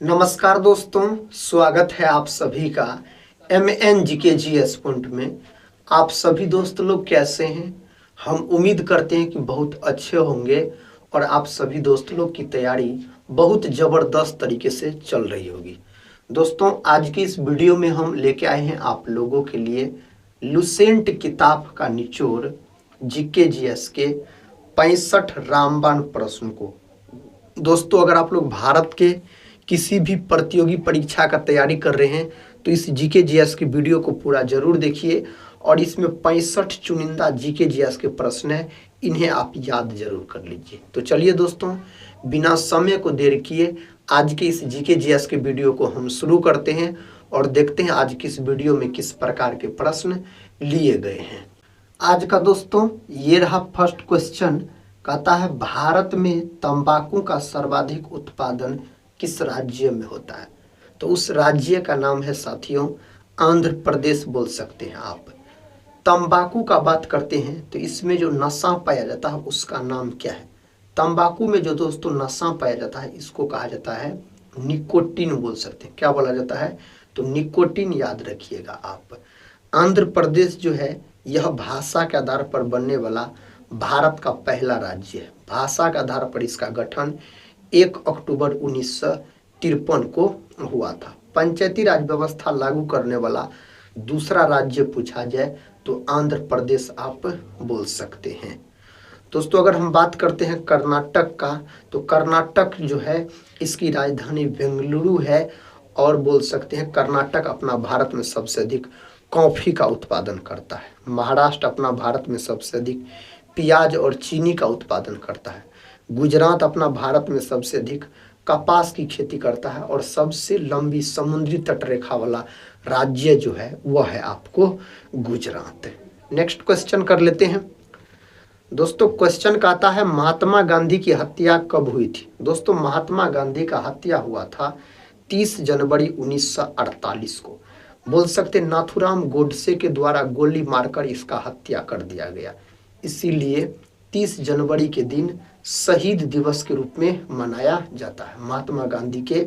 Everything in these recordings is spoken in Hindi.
नमस्कार दोस्तों, स्वागत है आप सभी का MNGKGS पॉइंट में। आप सभी दोस्त लोग कैसे हैं? हम उम्मीद करते हैं कि बहुत अच्छे होंगे और आप सभी दोस्त लोग की तैयारी बहुत ज़बरदस्त तरीके से चल रही होगी। दोस्तों, आज की इस वीडियो में हम लेके आए हैं आप लोगों के लिए लुसेंट किताब का निचोड़ GKGS के 65 रामबाण प्रश्न को। दोस्तों, अगर आप लोग भारत के किसी भी प्रतियोगी परीक्षा का तैयारी कर रहे हैं तो इस GKGS की वीडियो को पूरा जरूर देखिए और इसमें 65 चुनिंदा GKGS के प्रश्न हैं, इन्हें आप याद जरूर कर लीजिए। तो चलिए दोस्तों, बिना समय को देर किए आज के इस GKGS के वीडियो को हम शुरू करते हैं और देखते हैं आज की इस वीडियो में किस प्रकार के प्रश्न लिए गए हैं। आज का दोस्तों ये रहा फर्स्ट क्वेश्चन। कहता है भारत में तंबाकू का सर्वाधिक उत्पादन किस राज्य में होता है? तो उस राज्य का नाम है साथियों आंध्र प्रदेश बोल सकते हैं आप। तंबाकू का बात करते हैं तो इसमें जो नशा पाया जाता है उसका नाम क्या है? तंबाकू में जो दोस्तों नशा पाया जाता है इसको कहा जाता है निकोटीन बोल सकते हैं। क्या बोला जाता है? तो निकोटीन याद रखिएगा आप। आंध्र प्रदेश जो है यह भाषा के आधार पर बनने वाला भारत का पहला राज्य है। भाषा के आधार पर इसका गठन 1 अक्टूबर 1953 को हुआ था। पंचायती राज व्यवस्था लागू करने वाला दूसरा राज्य पूछा जाए तो आंध्र प्रदेश आप बोल सकते हैं। दोस्तों, अगर हम बात करते हैं कर्नाटक का तो कर्नाटक जो है इसकी राजधानी बेंगलुरु है और बोल सकते हैं कर्नाटक अपना भारत में सबसे अधिक कॉफ़ी का उत्पादन करता है। महाराष्ट्र अपना भारत में सबसे अधिक प्याज और चीनी का उत्पादन करता है। गुजरात अपना भारत में सबसे अधिक कपास की खेती करता है और सबसे लंबी समुद्री तट रेखा वाला राज्य जो है वह है आपको गुजरात। नेक्स्ट क्वेश्चन कर लेते हैं। दोस्तों, क्वेश्चन कहता है महात्मा गांधी की हत्या कब हुई थी? दोस्तों, महात्मा गांधी का हत्या हुआ था 30 जनवरी 1948 को। बोल सकते नाथुराम गोडसे के द्वारा गोली मारकर इसका हत्या कर दिया गया, इसीलिए 30 जनवरी के दिन शहीद दिवस के रूप में मनाया जाता है। महात्मा गांधी के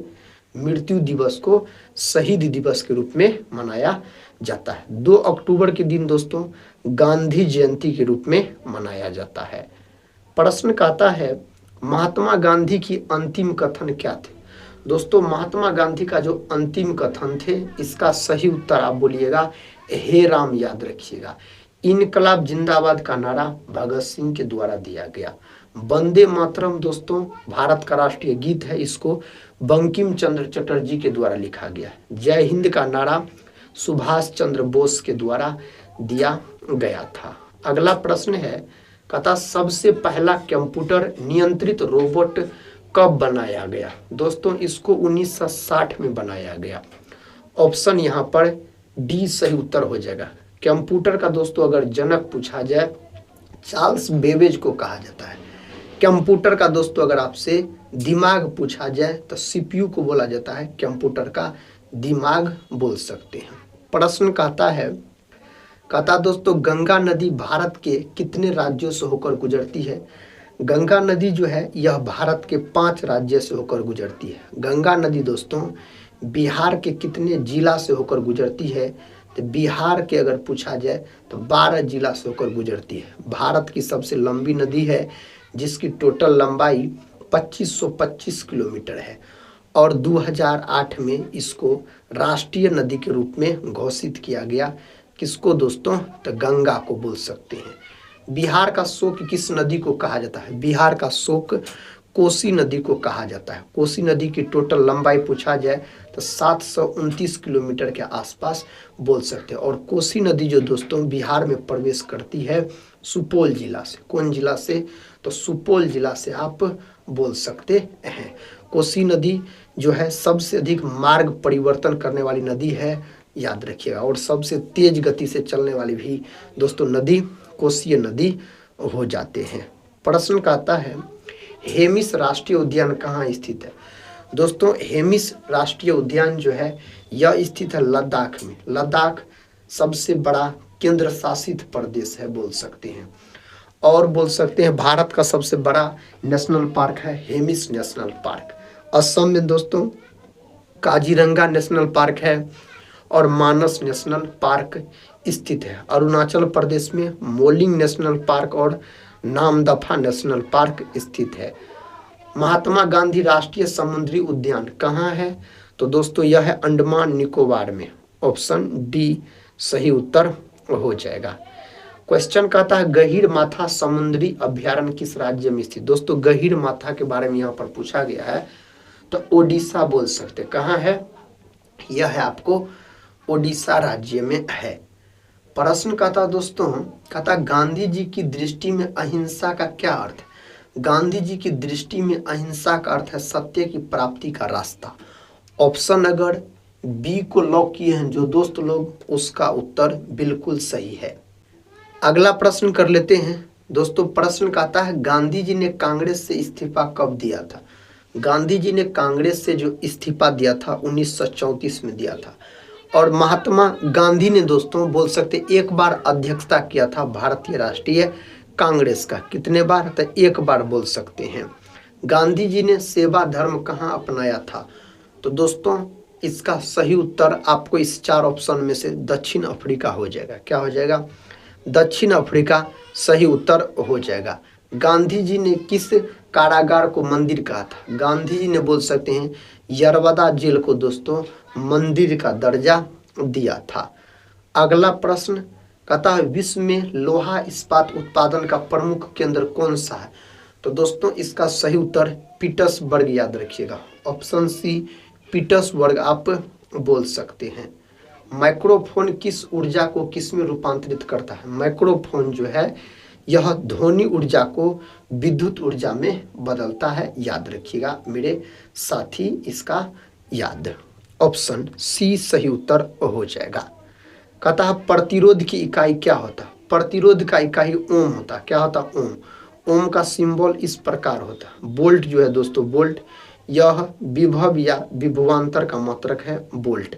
मृत्यु दिवस को शहीद दिवस के रूप में मनाया जाता है। 2 अक्टूबर के दिन दोस्तों गांधी जयंती के रूप में मनाया जाता है। प्रश्न कहता है महात्मा गांधी की अंतिम कथन क्या थे? दोस्तों, महात्मा गांधी का जो अंतिम कथन थे इसका सही उत्तर आप बोलिएगा हे राम याद रखिएगा। इनकलाब जिंदाबाद का नारा भगत सिंह के द्वारा दिया गया। वंदे मातरम दोस्तों भारत का राष्ट्रीय गीत है, इसको बंकिम चंद्र चटर्जी के द्वारा लिखा गया। जय हिंद का नारा सुभाष चंद्र बोस के द्वारा दिया गया था। अगला प्रश्न है, कहता सबसे पहला कंप्यूटर नियंत्रित रोबोट कब बनाया गया? दोस्तों, इसको 1960 में बनाया गया। ऑप्शन यहाँ पर डी सही उत्तर हो जाएगा। कंप्यूटर का दोस्तों अगर जनक पूछा जाए चार्ल्स बेबेज को कहा जाता है। कंप्यूटर का दोस्तों अगर आपसे दिमाग पूछा जाए तो CPU को बोला जाता है, कंप्यूटर का दिमाग बोल सकते हैं। प्रश्न कहता दोस्तों गंगा नदी भारत के कितने राज्यों से होकर गुजरती है? गंगा नदी जो है यह भारत के 5 राज्य से होकर गुजरती है। गंगा नदी दोस्तों बिहार के कितने जिला से होकर गुजरती है? तो बिहार के अगर पूछा जाए तो 12 जिला से होकर गुजरती है। भारत की सबसे लंबी नदी है जिसकी टोटल लंबाई 2525 किलोमीटर है और 2008 में इसको राष्ट्रीय नदी के रूप में घोषित किया गया। किसको दोस्तों? तो गंगा को बोल सकते हैं। बिहार का शोक किस नदी को कहा जाता है? बिहार का शोक कोसी नदी को कहा जाता है। कोसी नदी की टोटल लंबाई पूछा जाए तो 729 किलोमीटर के आसपास बोल सकते हैं और कोसी नदी जो दोस्तों बिहार में प्रवेश करती है सुपौल जिला से। कौन जिला से? तो सुपौल जिला से आप बोल सकते हैं। कोसी नदी जो है सबसे अधिक मार्ग परिवर्तन करने वाली नदी है, याद रखिएगा, और सबसे तेज गति से चलने वाली भी दोस्तों नदी कोसी नदी हो जाते हैं। प्रश्न कहता है हेमिस राष्ट्रीय उद्यान कहाँ स्थित है? दोस्तों, हेमिस राष्ट्रीय उद्यान जो है यह स्थित है लद्दाख में। लद्दाख सबसे बड़ा केंद्र शासित प्रदेश है बोल सकते हैं और बोल सकते हैं भारत का सबसे बड़ा नेशनल पार्क है हेमिस नेशनल पार्क। असम में दोस्तों काजीरंगा नेशनल पार्क है और मानस नेशनल पार्क स्थित है। अरुणाचल प्रदेश में मोलिंग नेशनल पार्क और नामदफा नेशनल पार्क स्थित है। महात्मा गांधी राष्ट्रीय समुद्री उद्यान कहाँ है? तो दोस्तों यह है अंडमान निकोबार में। ऑप्शन डी सही उत्तर हो जाएगा। क्वेश्चन कहता है गहीर माथा समुद्री अभयारण्य किस राज्य में स्थित? दोस्तों गहीर माथा के बारे में यहाँ पर पूछा गया है, तो ओडिशा बोल सकते। कहाँ है? यह है आपको ओडिशा राज्य में है। प्रश्न कहता दोस्तों, कहता गांधी जी की दृष्टि में अहिंसा का क्या अर्थ है? गांधी जी की दृष्टि में अहिंसा का अर्थ है सत्य की प्राप्ति का रास्ता। ऑप्शन अगर बी को लॉक किए हैं जो दोस्त लोग, उसका उत्तर बिल्कुल सही है। अगला प्रश्न कर लेते हैं दोस्तों। प्रश्न कहता है गांधी जी ने कांग्रेस से इस्तीफा कब दिया था? गांधी जी ने कांग्रेस से जो इस्तीफा दिया था 1934 में दिया था। और महात्मा गांधी ने दोस्तों बोल सकते एक बार अध्यक्षता किया था भारतीय राष्ट्रीय कांग्रेस का। कितने बार? तो एक बार बोल सकते हैं। गांधी जी ने सेवा धर्म कहाँ अपनाया था? तो दोस्तों इसका सही उत्तर आपको इस 4 ऑप्शन में से दक्षिण अफ्रीका हो जाएगा। क्या हो जाएगा? दक्षिण अफ्रीका सही उत्तर हो जाएगा। गांधी जी ने किस कारागार को मंदिर कहा था? गांधी जी ने बोल सकते हैं यरवदा जेल को दोस्तों मंदिर का दर्जा दिया था। अगला प्रश्न कहता है विश्व में लोहा इस्पात उत्पादन का प्रमुख केंद्र कौन सा है? तो दोस्तों इसका सही उत्तर पीटर्सबर्ग याद रखिएगा। ऑप्शन सी पीटर्सबर्ग आप बोल सकते हैं। माइक्रोफोन किस ऊर्जा को किस में रूपांतरित करता है? माइक्रोफोन जो है यह ध्वनि ऊर्जा को विद्युत ऊर्जा में बदलता है। याद रखिएगा मेरे साथी इसका याद। ऑप्शन सी सही उत्तर हो जाएगा। कहता है प्रतिरोध की इकाई क्या होता है? प्रतिरोध का इकाई ओम होता है। क्या होता? ओम। ओम का सिंबल इस प्रकार होता है। वोल्ट जो है दोस्तों, वोल्ट यह विभव या विभवांतर का मात्रक है वोल्ट।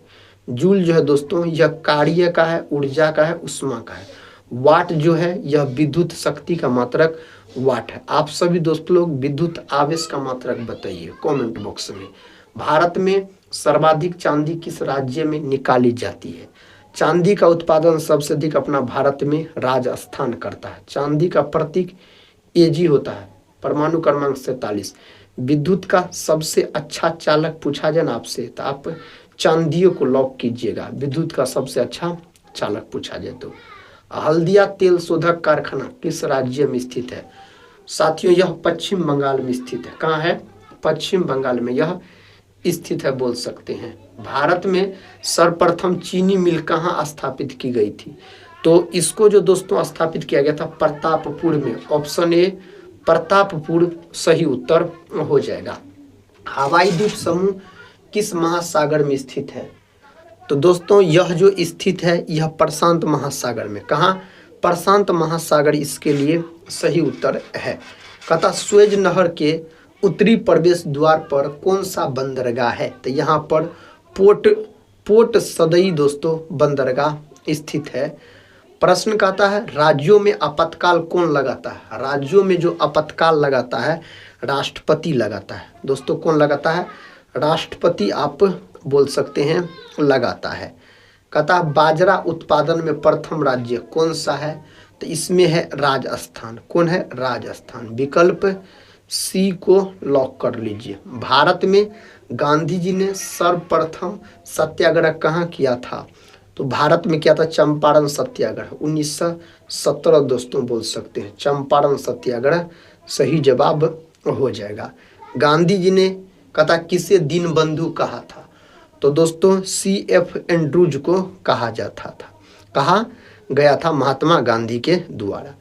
जूल जो है दोस्तों यह कार्य का है, ऊर्जा का है, उष्मा का है। वाट जो है यह विद्युत शक्ति का मात्रक वाट है। आप सभी दोस्त लोग विद्युत आवेश का मात्रक बताइए कमेंट बॉक्स में। भारत में सर्वाधिक चांदी किस राज्य में निकाली जाती है? चांदी का उत्पादन सबसे अधिक अपना भारत में राजस्थान करता है। चांदी का प्रतीक एजी होता है, परमाणु क्रमांक 47। विद्युत का सबसे अच्छा चालक पूछा जाए ना आपसे, तो आप चांदियों को लॉक कीजिएगा। विद्युत का सबसे अच्छा चालक पूछा जाए तो। हल्दिया तेल शोधक कारखाना किस राज्य में स्थित है? साथियों यह पश्चिम बंगाल में स्थित है। कहाँ है? पश्चिम बंगाल में यह स्थित है बोल सकते हैं। भारत में सर्वप्रथम चीनी मिल कहाँ स्थापित की गई थी? तो इसको जो दोस्तों स्थापित किया गया था प्रतापपुर में। ऑप्शन ए प्रतापपुर सही उत्तर हो जाएगा। हवाई द्वीप समूह किस महासागर में स्थित है? तो दोस्तों यह जो स्थित है यह प्रशांत महासागर में। कहाँ? प्रशांत महासागर इसके लिए सही उत्तर है। कहता स्वेज नहर के उत्तरी प्रवेश द्वार पर कौन सा बंदरगाह है? तो यहाँ पर पोर्ट सदई दोस्तों बंदरगाह स्थित है। प्रश्न कहता है राज्यों में आपातकाल कौन लगाता है? राज्यों में जो आपातकाल लगाता है राष्ट्रपति लगाता है। दोस्तों कौन लगाता है? राष्ट्रपति आप बोल सकते हैं लगाता है। कहता बाजरा उत्पादन में प्रथम राज्य कौन सा है? तो इसमें है राजस्थान। कौन है? राजस्थान। विकल्प सी को लॉक कर लीजिए। भारत में गांधी जी ने सर्वप्रथम सत्याग्रह कहाँ किया था? तो भारत में क्या था? चंपारण सत्याग्रह 1917 दोस्तों बोल सकते हैं। चंपारण सत्याग्रह सही जवाब हो जाएगा। गांधी जी ने कहता किसे दीनबंधु कहा था? तो दोस्तों CF एंड्रूज को कहा जाता था। कहा गया था महात्मा गांधी के द्वारा।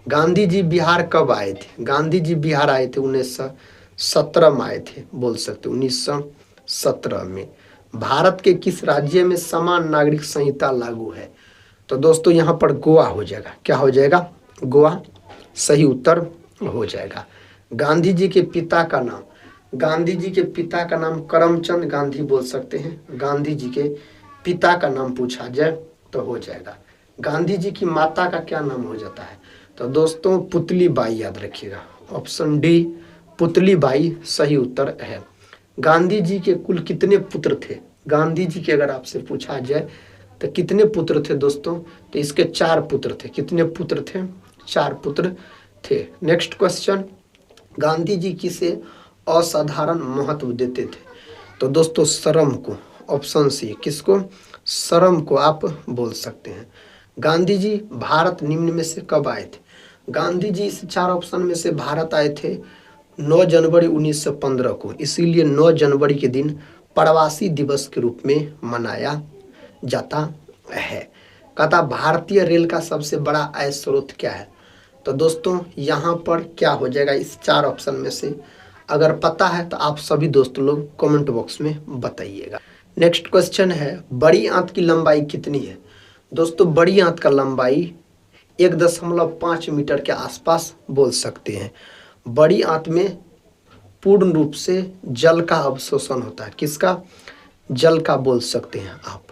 गांधी जी बिहार कब आए थे? गांधी जी बिहार आए थे 1917 में आए थे बोल सकते। 1917 में। भारत के किस राज्य में समान नागरिक संहिता लागू है? तो दोस्तों यहाँ पर गोवा हो जाएगा। क्या हो जाएगा? गोवा सही उत्तर हो जाएगा। गांधी जी के पिता का नाम? गांधी जी के पिता का नाम करमचंद गांधी बोल सकते हैं। गांधी जी के पिता का नाम पूछा जाए तो हो जाएगा। गांधी जी की माता का क्या नाम हो जाता है? तो दोस्तों पुतली बाई याद रखिएगा। ऑप्शन डी पुतली बाई सही उत्तर है। गांधी जी के कुल कितने पुत्र थे? गांधी जी के अगर आपसे पूछा जाए तो कितने पुत्र थे दोस्तों? तो इसके 4 पुत्र थे। कितने पुत्र थे? 4 पुत्र थे। नेक्स्ट क्वेश्चन, गांधी जी किसे असाधारण महत्व देते थे? तो दोस्तों श्रम को, ऑप्शन सी। किसको? श्रम को आप बोल सकते हैं। गांधी जी भारत निम्न में से कब आए थे? गांधी जी इस 4 ऑप्शन में से भारत आए थे 9 जनवरी 1915 को, इसीलिए 9 जनवरी के दिन प्रवासी दिवस के रूप में मनाया जाता है। कहता भारतीय रेल का सबसे बड़ा आय स्रोत क्या है? तो दोस्तों यहाँ पर क्या हो जाएगा इस 4 ऑप्शन में से? अगर पता है तो आप सभी दोस्त लोग कमेंट बॉक्स में बताइएगा। नेक्स्ट क्वेश्चन है, बड़ी आंत की लंबाई कितनी है? दोस्तों बड़ी आंत का लंबाई 1.5 मीटर के आसपास बोल सकते हैं। बड़ी आंत में पूर्ण रूप से जल का अवशोषण होता है। किसका? जल का बोल सकते हैं आप।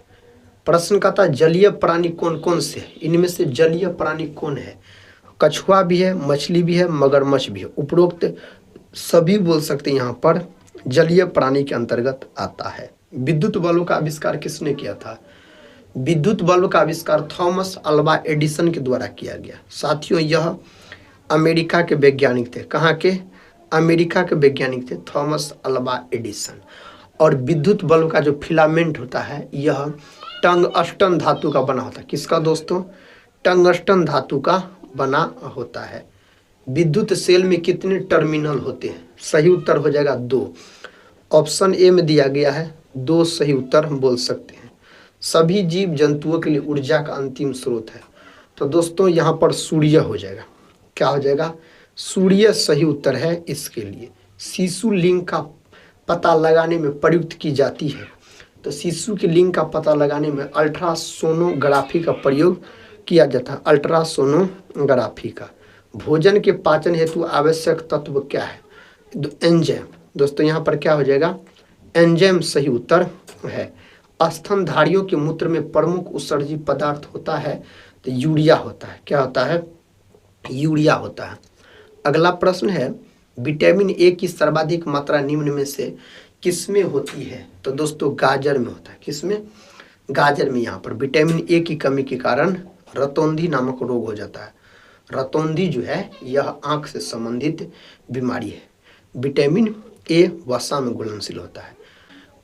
प्रश्न का था जलीय प्राणी कौन कौन से है? इनमें से जलीय प्राणी कौन है? कछुआ भी है, मछली भी है, मगरमच्छ भी है। उपरोक्त सभी बोल सकते हैं यहाँ पर जलीय प्राणी के अंतर्गत आता है। विद्युत बल्ब का आविष्कार किसने किया था? विद्युत बल्ब का आविष्कार थॉमस अल्वा एडिसन के द्वारा किया गया। साथियों यह अमेरिका के वैज्ञानिक थे। कहाँ के? अमेरिका के वैज्ञानिक थे थॉमस अल्वा एडिसन। और विद्युत बल्ब का जो फिलामेंट होता है यह टंगस्टन धातु का बना होता है। किसका दोस्तों? टंगस्टन धातु का बना होता है। विद्युत सेल में कितने टर्मिनल होते हैं? सही उत्तर हो जाएगा 2। ऑप्शन ए में दिया गया है 2 सही उत्तर बोल सकते हैं। सभी जीव जंतुओं के लिए ऊर्जा का अंतिम स्रोत है। तो दोस्तों यहाँ पर सूर्य हो जाएगा। क्या हो जाएगा? सूर्य सही उत्तर है इसके लिए। शिशु लिंग का पता लगाने में प्रयुक्त की जाती है। तो शिशु के लिंग का पता लगाने में अल्ट्रासोनोग्राफी का प्रयोग किया जाता है। अल्ट्रासोनोग्राफी का। भोजन के पाचन हेतु आवश्यक तत्व क्या है? एंजाइम। दोस्तों यहाँ पर क्या हो जाएगा? एंजाइम सही उत्तर है। स्तनधारियों के मूत्र में प्रमुख उत्सर्जी पदार्थ होता है तो यूरिया होता है। क्या होता है? यूरिया होता है। अगला प्रश्न है, विटामिन ए की सर्वाधिक मात्रा निम्न में से किसमें होती है? तो दोस्तों गाजर में होता है। किसमें? गाजर में। यहाँ पर विटामिन ए की कमी के कारण रतौंधी नामक रोग हो जाता है। रतौंधी जो है यह आंख से संबंधित बीमारी है। विटामिन ए वसा में घुलनशील होता है।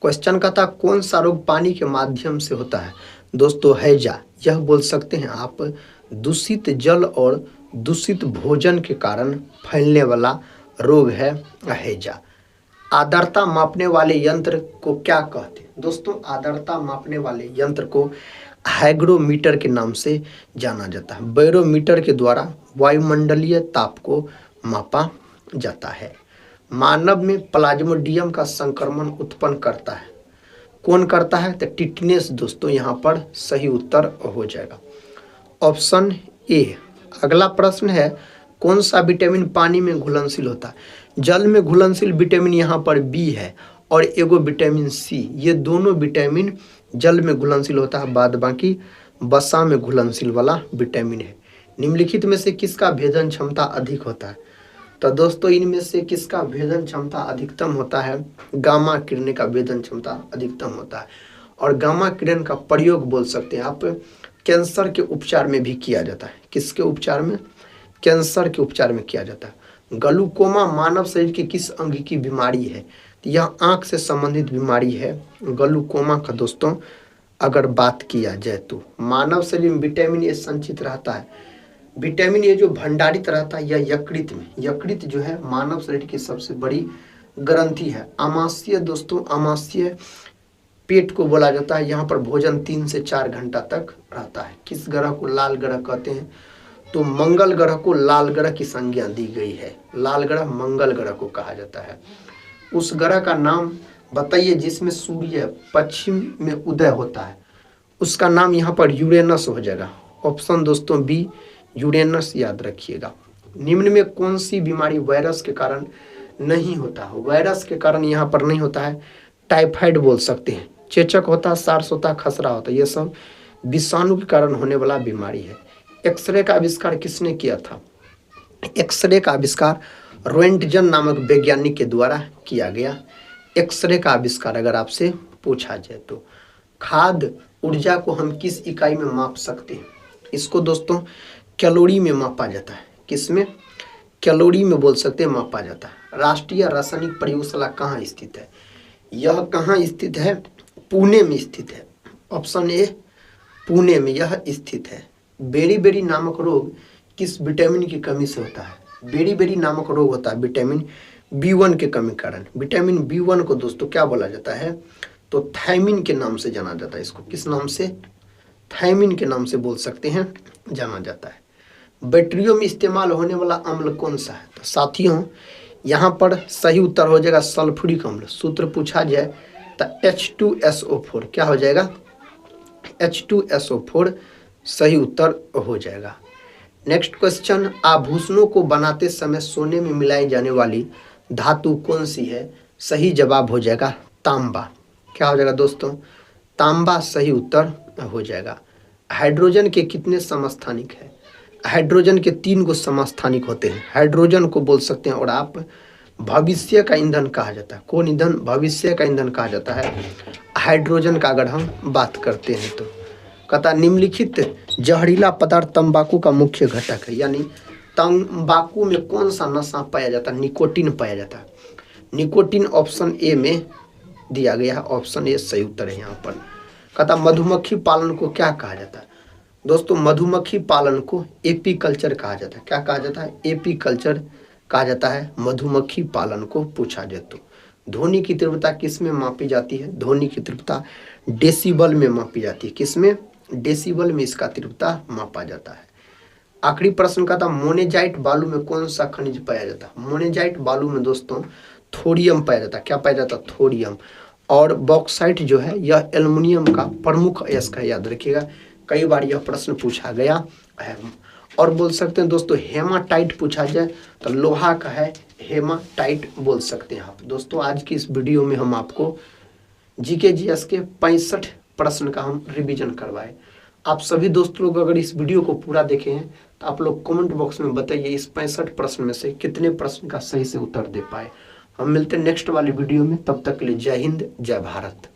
क्वेश्चन का था कौन सा रोग पानी के माध्यम से होता है? दोस्तों हैजा। यह बोल सकते हैं आप दूषित जल और दूषित भोजन के कारण फैलने वाला रोग है हैजा। आर्द्रता मापने वाले यंत्र को क्या कहते हैं? दोस्तों आर्द्रता मापने वाले यंत्र को हाइग्रोमीटर के नाम से जाना जाता है। बैरोमीटर के द्वारा वायुमंडलीय ताप को मापा जाता है। मानव में प्लाज्मोडियम का संक्रमण उत्पन्न करता है। कौन करता है? तो टिटनेस। दोस्तों यहाँ पर सही उत्तर हो जाएगा ऑप्शन ए। अगला प्रश्न है, कौन सा विटामिन पानी में घुलनशील होता है? जल में घुलनशील विटामिन यहाँ पर बी है और एगो विटामिन सी। ये दोनों विटामिन जल में घुलनशील होता है, बाद बाकी वसा में घुलनशील वाला विटामिन है। निम्नलिखित में से किसका भेदन क्षमता अधिक होता है? तो दोस्तों इनमें से किसका भेदन क्षमता अधिकतम होता है? गामा किरण का भेदन क्षमता अधिकतम होता है। और गामा किरण का प्रयोग बोल सकते हैं आप कैंसर के उपचार में भी किया जाता है। किसके उपचार में? कैंसर के उपचार में किया जाता है। ग्लूकोमा मानव शरीर के किस अंग की बीमारी है? तो यह आंख से संबंधित बीमारी है ग्लूकोमा का। दोस्तों अगर बात किया जाए तो मानव शरीर में विटामिन ए संचित रहता है। विटामिन ए जो भंडारित रहता है यह यकृत में। यकृत जो है मानव शरीर की सबसे बड़ी ग्रंथि है। आमाशय। दोस्तों आमाशय पेट को बोला जाता है। यहाँ पर भोजन 3 से 4 घंटा तक रहता है। किस ग्रह को लाल ग्रह कहते हैं? तो मंगल ग्रह को लाल ग्रह की संज्ञा दी गई है। लाल ग्रह मंगल ग्रह को कहा जाता है। उस ग्रह का नाम बताइए जिसमें सूर्य पश्चिम में उदय होता है। उसका नाम यहाँ पर यूरेनस हो जाएगा। ऑप्शन दोस्तों बी यूरेनस याद रखिएगा। निम्न में कौन सी बीमारी वायरस के कारण नहीं होता? वायरस के कारण यहाँ पर नहीं होता है। टाइफाइड बोल सकते हैं, चेचक होता है, सार्स होता है, खसरा होता है। ये सब विषाणु के कारण होने वाला बीमारी है। एक्सरे का आविष्कार किसने किया था? एक्सरे का आविष्कार रोएंटजन नामक वैज्ञानिक के द्वारा किया गया। एक्सरे का आविष्कार अगर आपसे पूछा जाए तो। खाद्य ऊर्जा को हम किस इकाई में माप सकते हैं? इसको दोस्तों कैलोरी में मापा जाता है। किसमें? कैलोरी में बोल सकते हैं मापा जाता है। राष्ट्रीय रासायनिक प्रयोगशाला कहाँ स्थित है? यह कहाँ स्थित है? पुणे में स्थित है। ऑप्शन ए पुणे में यह स्थित है। बेरी नामक रोग किस विटामिन की कमी से होता है? बेरी नामक रोग होता है विटामिन B1 के कमी कारण। विटामिन B1 को दोस्तों क्या बोला जाता है? तो थायमिन के नाम से जाना जाता है। इसको किस नाम से? थायमिन के नाम से बोल सकते हैं, जाना जाता है। बैटरियों में इस्तेमाल होने वाला अम्ल कौन सा है? तो साथियों यहाँ पर सही उत्तर हो जाएगा सल्फ्यूरिक अम्ल। सूत्र पूछा जाए तो H2SO4 क्या हो जाएगा? H2SO4 सही उत्तर हो जाएगा। नेक्स्ट क्वेश्चन, आभूषणों को बनाते समय सोने में मिलाई जाने वाली धातु कौन सी है? सही जवाब हो जाएगा तांबा। क्या हो जाएगा दोस्तों? तांबा सही उत्तर हो जाएगा। हाइड्रोजन के कितने समस्थानिक है? हाइड्रोजन के 3 गो समस्थानिक होते हैं। हाइड्रोजन को बोल सकते हैं और आप भविष्य का ईंधन कहा जाता है। कौन ईंधन? भविष्य का ईंधन कहा जाता है हाइड्रोजन का। अगर हम बात करते हैं तो कहता निम्नलिखित जहरीला पदार्थ तंबाकू का मुख्य घटक है। यानी तंबाकू में कौन सा नशा पाया जाता है? निकोटीन पाया जाता है। निकोटीन ऑप्शन ए में दिया गया है। ऑप्शन ए सही उत्तर है यहाँ पर। कहता मधुमक्खी पालन को क्या कहा जाता है? दोस्तों मधुमक्खी पालन को एपीकल्चर कहा जाता है। क्या कहा जाता है? एपीकल्चर कहा जाता है मधुमक्खी पालन को पूछा जाए तो। ध्वनि की तीव्रता किस में मापी जाती है? ध्वनि की तीव्रता डेसिबल में मापी जाती है। किस में? डेसिबल में इसका तीव्रता मापा जाता है। आखिरी प्रश्न का था मोनेजाइट बालू में कौन सा खनिज पाया जाता है? मोनेजाइट बालू में दोस्तों थोरियम पाया जाता है। क्या पाया जाता है? थोरियम। और बॉक्साइट जो है यह एल्युमिनियम का प्रमुख अयस्क है, याद रखिएगा, कई बार यह प्रश्न पूछा गया है। और बोल सकते हैं दोस्तों हेमाटाइट पूछा जाए तो लोहा का है, हेमाटाइट बोल सकते हैं आप। दोस्तों आज की इस वीडियो में हम आपको जीके जीएस के 65 प्रश्न का हम रिवीजन करवाए। आप सभी दोस्त लोग अगर इस वीडियो को पूरा देखे हैं तो आप लोग कमेंट बॉक्स में बताइए इस 65 प्रश्न में से कितने प्रश्न का सही से उत्तर दे पाए। हम मिलते हैं नेक्स्ट वाली वीडियो में, तब तक के लिए जय हिंद जय भारत।